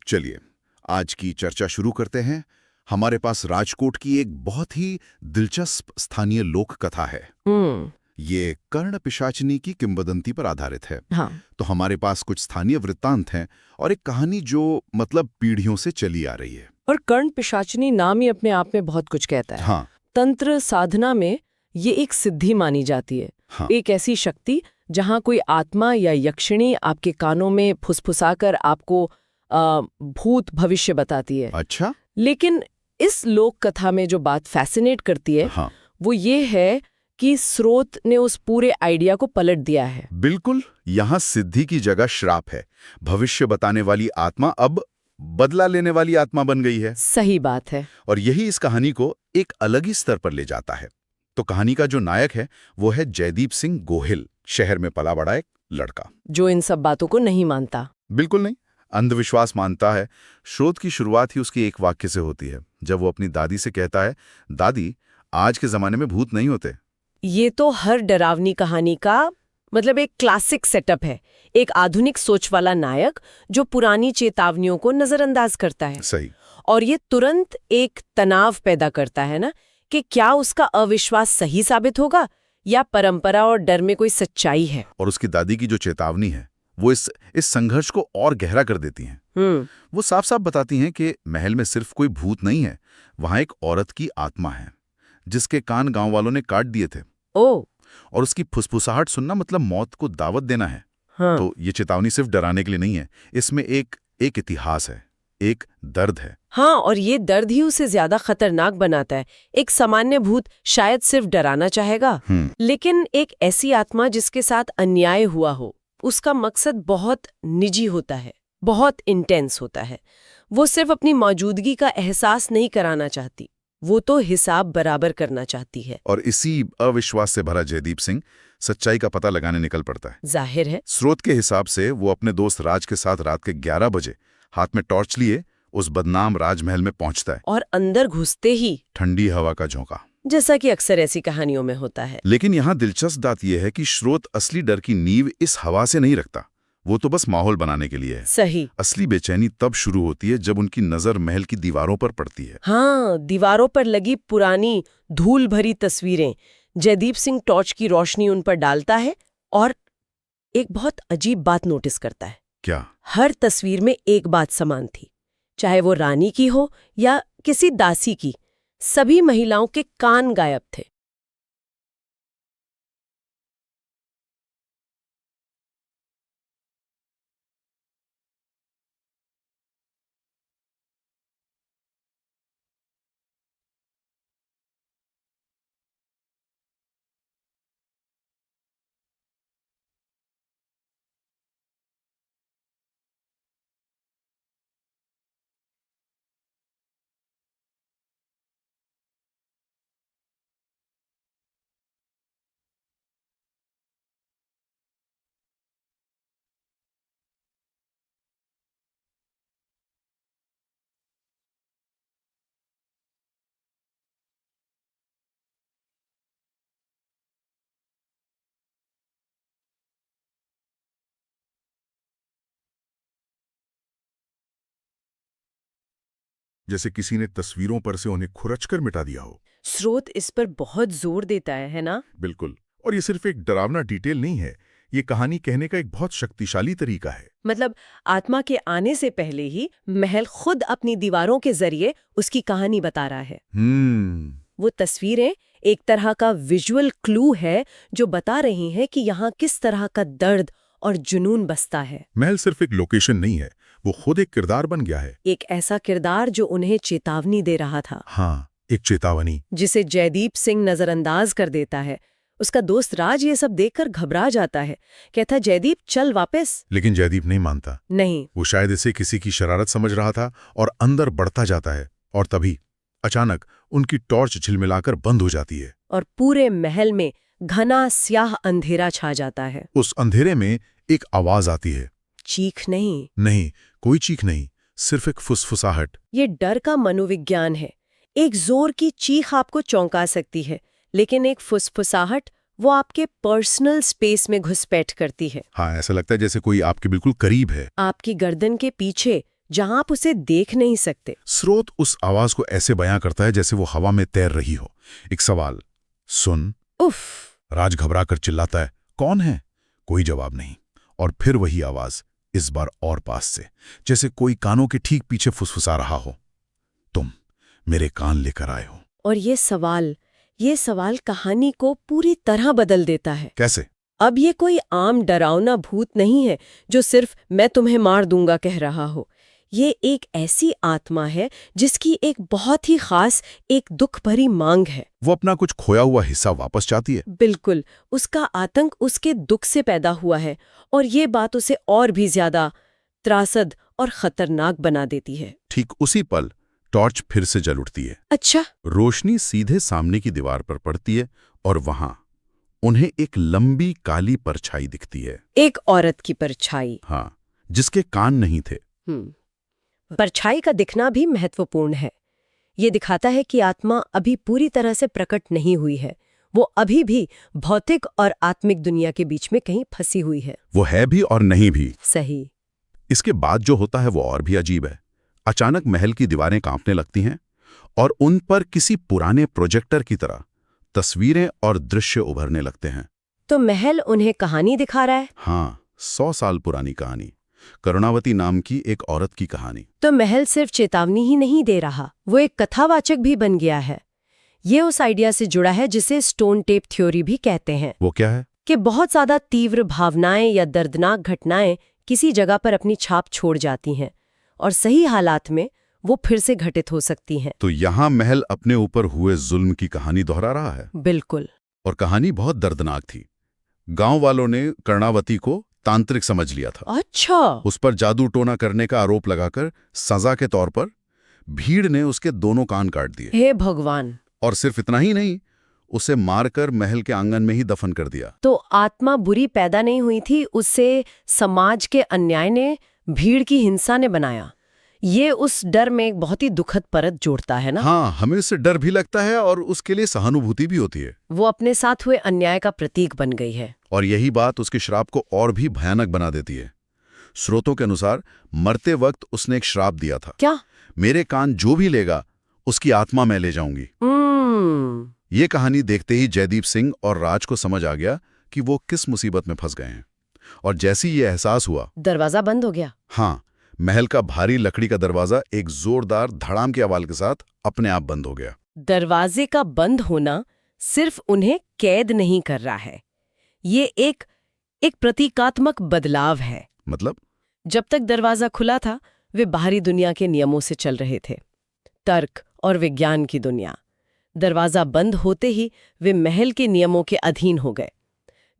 चलिए आज की चर्चा शुरू करते हैं। हमारे पास राजकोट की एक बहुत ही दिलचस्प स्थानीय लोक कथा है। ये कर्ण पिशाचिनी की किंवदंती पर आधारित है। हाँ। तो हमारे पास कुछ स्थानीय वृत्तांत हैं और एक कहानी जो मतलब पीढ़ियों से चली आ रही है। और कर्ण पिशाचिनी नाम ही अपने आप में बहुत कुछ कहता है। हाँ। तंत्र साधना में ये एक सिद्धि मानी जाती है। हाँ। एक ऐसी शक्ति जहाँ कोई आत्मा या यक्षिणी आपके कानों में फुसफुसाकर आपको भूत भविष्य बताती है। अच्छा। लेकिन इस लोक कथा में जो बात फैसिनेट करती है, हाँ। वो ये है कि स्रोत ने उस पूरे आइडिया को पलट दिया है। बिल्कुल, यहाँ सिद्धि की जगह श्राप है। भविष्य बताने वाली आत्मा अब बदला लेने वाली आत्मा बन गई है। सही बात है। और यही इस कहानी को एक अलग ही स्तर पर ले जाता है। तो कहानी का जो नायक है वो है जयदीप सिंह गोहिल, शहर में पला बड़ा एक लड़का जो इन सब बातों को नहीं मानता। बिल्कुल नहीं, अंधविश्वास मानता है। स्रोत की शुरुआत ही उसकी एक वाक्य से होती है, जब वो अपनी दादी से कहता है, दादी, आज के जमाने में भूत नहीं होते। ये तो हर डरावनी कहानी का मतलब एक क्लासिक सेटअप है। एक आधुनिक सोच वाला नायक जो पुरानी चेतावनियों को नजरअंदाज करता है। सही। और ये तुरंत एक तनाव पैदा करता है ना, कि क्या उसका अविश्वास सही साबित होगा या परंपरा और डर में कोई सच्चाई है। और उसकी दादी की जो चेतावनी है वो इस संघर्ष को और गहरा कर देती हैं। वो साफ साफ बताती हैं कि महल में सिर्फ कोई भूत नहीं है, वहां एक औरत की आत्मा है जिसके कान गांव वालों ने काट दिए थे। ओ। और उसकी फुसफुसाहट सुनना मतलब मौत को दावत देना है। हाँ। तो ये चेतावनी सिर्फ डराने के लिए नहीं है, इसमें एक इतिहास है, एक दर्द है। हाँ, और ये दर्द ही उसे ज्यादा खतरनाक बनाता है। एक सामान्य भूत शायद सिर्फ डराना चाहेगा, लेकिन एक ऐसी आत्मा जिसके साथ अन्याय हुआ हो, उसका मकसद बहुत निजी होता है, बहुत इंटेंस होता है। वो सिर्फ अपनी मौजूदगी का एहसास नहीं कराना चाहती, वो तो हिसाब बराबर करना चाहती है। और इसी अविश्वास से भरा जयदीप सिंह सच्चाई का पता लगाने निकल पड़ता है। जाहिर है। स्रोत के हिसाब से वो अपने दोस्त राज के साथ रात के 11 बजे हाथ में टॉर्च लिए उस बदनाम राजमहल में पहुंचता है। और अंदर घुसते ही ठंडी हवा का झोंका, जैसा कि अक्सर ऐसी कहानियों में होता है। लेकिन यहाँ दिलचस्प बात यह है कि स्रोत असली डर की नींव इस हवा से नहीं रखता, वो तो बस माहौल बनाने के लिए है। सही। असली बेचैनी तब शुरू होती है जब उनकी नजर महल की दीवारों पर पड़ती है। हाँ, दीवारों पर लगी पुरानी धूल भरी तस्वीरें। जयदीप सिंह टॉर्च की रोशनी उन पर डालता है और एक बहुत अजीब बात नोटिस करता है। क्या? हर तस्वीर में एक बात समान थी, चाहे वो रानी की हो या किसी दासी की, सभी महिलाओं के कान गायब थे। जैसे किसी ने तस्वीरों पर से उन्हें खुरचकर मिटा दिया हो। स्रोत इस पर बहुत जोर देता है ना? बिल्कुल। और ये सिर्फ एक डरावना डिटेल नहीं है, ये कहानी कहने का एक बहुत शक्तिशाली तरीका है। मतलब आत्मा के आने से पहले ही महल खुद अपनी दीवारों के जरिए उसकी कहानी बता रहा है। वो तस्वीरें एक तरह का विजुअल क्लू है जो बता रही हैं कि यहाँ किस तरह का दर्द और जुनून बसता है। महल सिर्फ एक लोकेशन नहीं है, वो खुद एक किरदार बन गया है। एक ऐसा किरदार जो उन्हें चेतावनी दे रहा था। हाँ, एक चेतावनी जिसे जयदीप सिंह नजरअंदाज कर देता है। उसका दोस्त राज ये सब देखकर घबरा जाता है, कहता जयदीप चल वापस। लेकिन जयदीप नहीं मानता। नहीं, वो शायद इसे किसी की शरारत समझ रहा था और अंदर बढ़ता जाता है। और तभी अचानक उनकी टॉर्च झिलमिलाकर बंद हो जाती है और पूरे महल में घना स्याह अंधेरा छा जाता है। उस अंधेरे में एक आवाज आती है। चीख नहीं। नहीं, कोई चीख नहीं, सिर्फ एक फुसफुसाहट। ये डर का मनोविज्ञान है। एक जोर की चीख आपको चौंका सकती है, लेकिन एक फुसफुसाहट वो आपके पर्सनल स्पेस में घुसपैठ करती है। हाँ, ऐसा लगता है जैसे कोई आपके बिल्कुल करीब है। आपकी गर्दन के पीछे जहां आप उसे देख नहीं सकते। स्रोत उस आवाज को ऐसे बयां करता है जैसे वो हवा में तैर रही हो। एक सवाल, सुन। उफ। राज घबरा कर चिल्लाता है, कौन है? कोई जवाब नहीं। और फिर वही आवाज, इस बार और पास से, जैसे कोई कानों के ठीक पीछे फुसफुसा रहा हो, तुम मेरे कान लेकर आए हो। और ये सवाल कहानी को पूरी तरह बदल देता है। कैसे? अब ये कोई आम डरावना भूत नहीं है जो सिर्फ मैं तुम्हें मार दूंगा कह रहा हो। ये एक ऐसी आत्मा है जिसकी एक बहुत ही खास, एक दुख भरी मांग है। वो अपना कुछ खोया हुआ हिस्सा वापस चाहती है। बिल्कुल, उसका आतंक उसके दुख से पैदा हुआ है और ये बात उसे और भी ज्यादा त्रासद और खतरनाक बना देती है। ठीक उसी पल टॉर्च फिर से जल उठती है। अच्छा। रोशनी सीधे सामने की दीवार पर पड़ती है और वहां उन्हें एक लंबी काली परछाई दिखती है। एक औरत की परछाई। हाँ, जिसके कान नहीं थे। परछाई का दिखना भी महत्वपूर्ण है। ये दिखाता है कि आत्मा अभी पूरी तरह से प्रकट नहीं हुई है। वो अभी भी भौतिक और आत्मिक दुनिया के बीच में कहीं फंसी हुई है। वो है भी और नहीं भी। सही। इसके बाद जो होता है वो और भी अजीब है। अचानक महल की दीवारें कांपने लगती हैं और उन पर किसी पुराने प्रोजेक्टर की तरह तस्वीरें और दृश्य उभरने लगते हैं। तो महल उन्हें कहानी दिखा रहा है? हाँ, 100 साल पुरानी कहानी, करुणावती नाम की एक औरत की कहानी। तो महल सिर्फ चेतावनी ही नहीं दे रहा, वो एक कथावाचक भी बन गया है। ये उस आइडिया से जुड़ा है जिसे स्टोन टेप थ्योरी भी कहते हैं। वो क्या है? कि बहुत ज्यादा तीव्र भावनाएं या दर्दनाक घटनाएं किसी जगह पर अपनी छाप छोड़ जाती हैं और सही हालात में वो फिर से घटित हो सकती हैं। तो यहाँ महल अपने ऊपर हुए जुल्म की कहानी दोहरा रहा है। बिल्कुल। और कहानी बहुत दर्दनाक थी। गांव वालों ने कर्णावती को तांत्रिक समझ लिया था। अच्छा। उस पर जादू टोना करने का आरोप लगाकर सजा के तौर पर भीड़ ने उसके दोनों कान काट दिए। हे भगवान। और सिर्फ इतना ही नहीं, उसे मारकर महल के आंगन में ही दफन कर दिया। तो आत्मा बुरी पैदा नहीं हुई थी, उसे समाज के अन्याय ने, भीड़ की हिंसा ने बनाया। ये उस डर में एक बहुत ही दुखद परत जोड़ता है ना? हाँ, हमें उससे डर भी लगता है और उसके लिए सहानुभूति भी होती है। वो अपने साथ हुए अन्याय का प्रतीक बन गई है। और यही बात उसके श्राप को और भी भयानक बना देती है। स्रोतों के अनुसार मरते वक्त उसने एक श्राप दिया था। क्या? मेरे कान जो भी लेगा उसकी आत्मा मैं ले जाऊंगी। ये कहानी देखते ही जयदीप सिंह और राज को समझ आ गया कि वो किस मुसीबत में फंस गए हैं। और जैसे ही ये एहसास हुआ, दरवाजा बंद हो गया। हाँ, महल का भारी लकड़ी का दरवाजा एक जोरदार धड़ाम की आवाज के साथ अपने आप बंद हो गया। दरवाजे का बंद होना सिर्फ उन्हें कैद नहीं कर रहा है, ये एक प्रतीकात्मक बदलाव है। मतलब? जब तक दरवाजा खुला था वे बाहरी दुनिया के नियमों से चल रहे थे, तर्क और विज्ञान की दुनिया। दरवाजा बंद होते ही वे महल के नियमों के अधीन हो गए,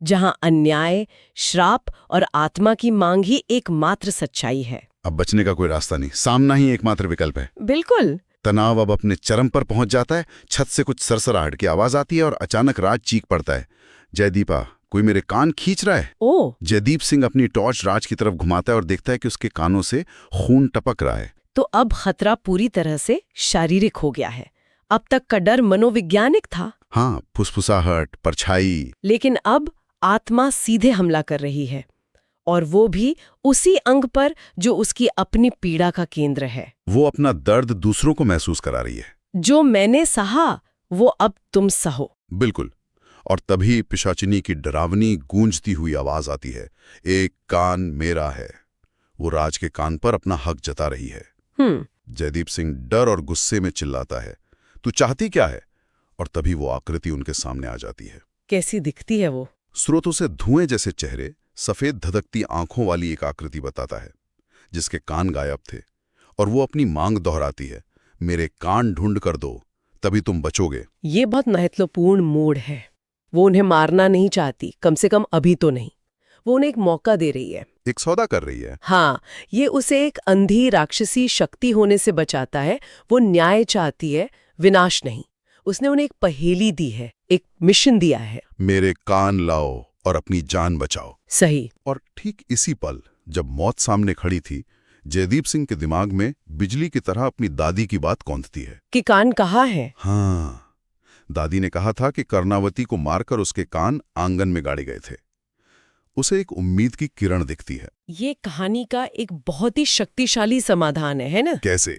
जहां अन्याय, श्राप और आत्मा की मांग ही एकमात्र सच्चाई है। अब बचने का कोई रास्ता नहीं, सामना ही एकमात्र विकल्प है। बिल्कुल। तनाव अब अपने चरम पर पहुंच जाता है। छत से कुछ सरसराहट की आवाज आती है और अचानक राज चीख पड़ता है, जयदीपा, कोई मेरे कान खींच रहा है। ओह। जयदीप सिंह अपनी टॉर्च राज की तरफ घुमाता है और देखता है कि उसके कानों से खून टपक रहा है। तो अब खतरा पूरी तरह से शारीरिक हो गया है। अब तक का डर मनोवैज्ञानिक था। हाँ, फुसफुसाहट, परछाई। लेकिन अब आत्मा सीधे हमला कर रही है, और वो भी उसी अंग पर जो उसकी अपनी पीड़ा का केंद्र है। वो अपना दर्द दूसरों को महसूस करा रही है। जो मैंने सहा वो अब तुम सहो। बिल्कुल। और तभी पिशाचिनी की डरावनी गूंजती हुई आवाज आती है, एक कान मेरा है। वो राज के कान पर अपना हक जता रही है। जयदीप सिंह डर और गुस्से में चिल्लाता है, तू चाहती क्या है? और तभी वो आकृति उनके सामने आ जाती है। कैसी दिखती है वो? स्रोतों से धुएं जैसे चेहरे, सफेद धधकती आंखों वाली एक आकृति बताता है, जिसके कान गायब थे। और वो अपनी मांग दोहराती है, मेरे कान ढूंढ कर दो, तभी तुम बचोगे। ये बहुत महत्वपूर्ण मोड़ है। वो उन्हें मारना नहीं चाहती, कम से कम अभी तो नहीं। वो उन्हें एक मौका दे रही है, एक सौदा कर रही है। हाँ, ये उसे एक अंधी राक्षसी शक्ति होने से बचाता है। वो न्याय चाहती है, विनाश नहीं। उसने उन्हें एक पहेली दी है, एक मिशन दिया है, मेरे कान लाओ और अपनी जान बचाओ। सही। और ठीक इसी पल जब मौत सामने खड़ी थी, जयदीप सिंह के दिमाग में बिजली की तरह अपनी दादी की बात कौंधती है कि कान कहाँ है? हाँ, दादी ने कहा था कि कर्णावती को मारकर उसके कान आंगन में गाड़े गए थे। उसे एक उम्मीद की किरण दिखती है। ये कहानी का एक बहुत ही शक्तिशाली समाधान है ना? कैसे?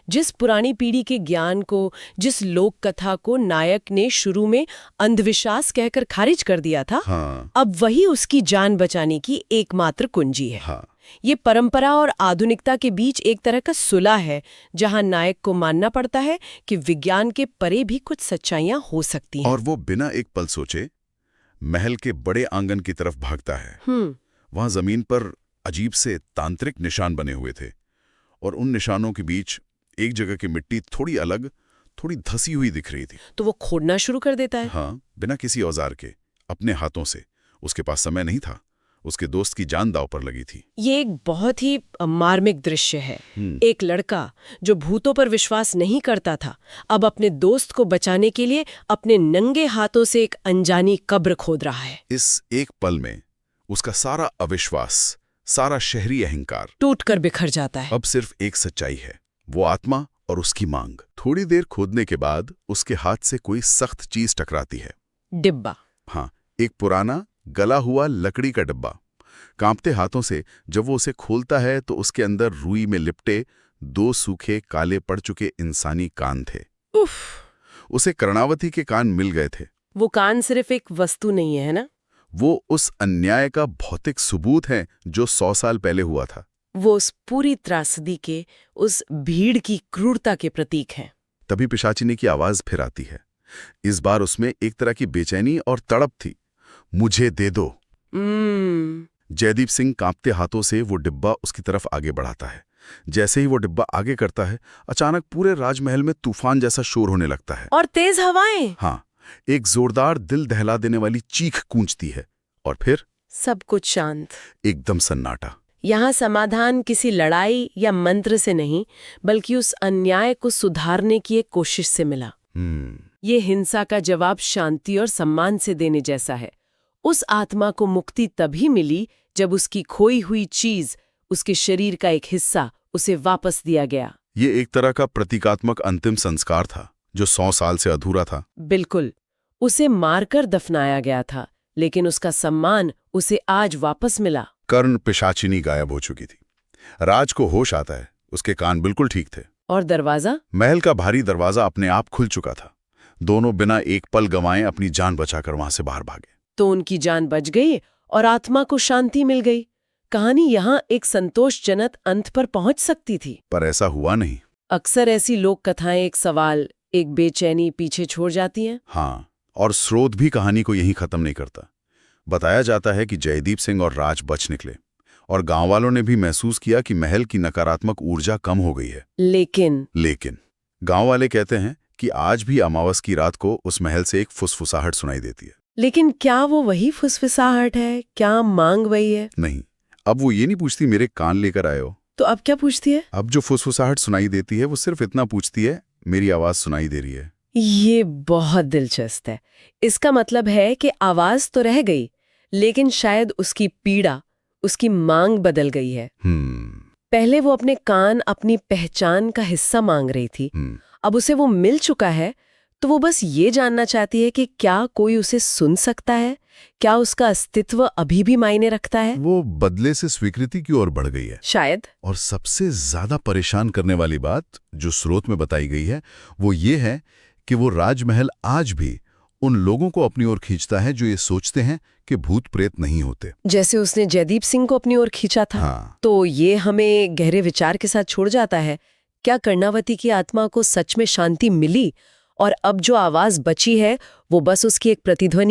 जिस पुरानी पीढ़ी के ज्ञान को, जिस लोक कथा को नायक ने शुरू में अंधविश्वास कहकर खारिज कर दिया था, हाँ। अब वही उसकी जान बचाने की एकमात्र कुंजी है। हाँ। ये परंपरा और आधुनिकता के बीच एक तरह का सुलह है, जहां नायक को मानना पड़ता है कि विज्ञान के परे भी कुछ सच्चाइयां हो सकती हैं। और वो बिना एक पल सोचे महल के बड़े आंगन की तरफ भागता है। वहां जमीन पर अजीब से तांत्रिक निशान बने हुए थे, और उन निशानों के बीच एक जगह की मिट्टी थोड़ी अलग, थोड़ी धसी हुई दिख रही थी। तो वो खोदना शुरू कर देता है। हाँ, बिना किसी औजार के, अपने हाथों से। उसके पास समय नहीं था, उसके दोस्त की जान दांव पर लगी थी। ये एक बहुत ही मार्मिक दृश्य है। एक लड़का जो भूतों पर विश्वास नहीं करता था, अब अपने दोस्त को बचाने के लिए अपने नंगे हाथों से एक अनजानी कब्र खोद रहा है। इस एक पल में उसका सारा अविश्वास, सारा शहरी अहंकार टूटकर बिखर जाता है। अब सिर्फ एक सच्चाई है, वो आत्मा और उसकी मांग। थोड़ी देर खोदने के बाद उसके हाथ से कोई सख्त चीज टकराती है। डिब्बा। हाँ, एक पुराना गला हुआ लकड़ी का डिब्बा। कांपते हाथों से जब वो उसे खोलता है तो उसके अंदर रुई में लिपटे 2 सूखे काले पड़ चुके इंसानी कान थे। उफ। उसे कर्णावती के कान मिल गए थे। वो कान सिर्फ एक वस्तु नहीं है ना, वो उस अन्याय का भौतिक सबूत है जो 100 साल पहले हुआ था। वो उस पूरी त्रासदी के, उस भीड़ की क्रूरता के प्रतीक हैं। तभी पिशाचिनी की आवाज फिर आती है। इस बार उसमें एक तरह की बेचैनी और तड़प थी। मुझे दे दो। जयदीप सिंह कांपते हाथों से वो डिब्बा उसकी तरफ आगे बढ़ाता है। जैसे ही वो डिब्बा आगे करता है, अचानक पूरे राजमहल में तूफान जैसा शोर होने लगता है। और तेज हवाएं। हाँ, एक जोरदार दिल दहला देने वाली चीख गूंजती है, और फिर सब कुछ शांत, एकदम सन्नाटा। यहाँ समाधान किसी लड़ाई या मंत्र से नहीं, बल्कि उस अन्याय को सुधारने की एक कोशिश से मिला। ये हिंसा का जवाब शांति और सम्मान से देने जैसा है। उस आत्मा को मुक्ति तभी मिली जब उसकी खोई हुई चीज, उसके शरीर का एक हिस्सा, उसे वापस दिया गया। ये एक तरह का प्रतीकात्मक अंतिम संस्कार था जो 100 साल से अधूरा था। बिल्कुल। उसे मारकर दफनाया गया था, लेकिन उसका सम्मान उसे आज वापस मिला। कर्ण पिशाचिनी गायब हो चुकी थी। राज को होश आता है, उसके कान बिल्कुल ठीक थे। और दरवाजा? महल का भारी दरवाजा अपने आप खुल चुका था। दोनों बिना एक पल गंवाए अपनी जान बचाकर वहां से बाहर भागे। तो उनकी जान बच गई और आत्मा को शांति मिल गई। कहानी यहाँ एक संतोषजनक अंत पर पहुंच सकती थी, पर ऐसा हुआ नहीं। अक्सर ऐसी लोक कथाएं एक सवाल, एक बेचैनी पीछे छोड़ जाती हैं। हाँ, और स्रोत भी कहानी को यहीं खत्म नहीं करता। बताया जाता है कि जयदीप सिंह और राज बच निकले, और गांव वालों ने भी महसूस किया कि महल की नकारात्मक ऊर्जा कम हो गई है। लेकिन गांव वाले कहते हैं कि आज भी अमावस की रात को उस महल से एक फुसफुसाहट सुनाई देती है। लेकिन क्या वो वही फुसफुसाहट है? क्या मांग वही है? नहीं, अब वो ये नहीं पूछती मेरे कान लेकर आए हो। तो अब क्या पूछती है? अब जो फुसफुसाहट सुनाई देती है वो सिर्फ इतना पूछती है, मेरी आवाज सुनाई दे रही है। ये बहुत दिलचस्प है। इसका मतलब है कि आवाज तो रह गई, लेकिन शायद उसकी पीड़ा, उसकी मांग बदल गई है। पहले वो अपने कान, अपनी पहचान का हिस्सा मांग रही थी। अब उसे वो मिल चुका है, तो वो बस ये जानना चाहती है कि क्या कोई उसे सुन सकता है, क्या उसका अस्तित्व अभी भी मायने रखता है। वो बदले से स्वीकृति की ओर बढ़ गई है शायद। और सबसे ज्यादा परेशान करने वाली बात जो स्रोत में बताई गई है वो ये है कि वो राजमहल आज भी उन लोगों को अपनी ओर खींचता है जो ये सोचते हैं कि भूत प्रेत नहीं होते, जैसे उसने जयदीप सिंह को अपनी ओर खींचा था। हाँ। तो ये हमें गहरे विचार के साथ छोड़ जाता है, क्या कर्णावती की आत्मा को सच में शांति मिली और अब जो आवाज बची है वो बस उसकी एक प्रतिध्वनि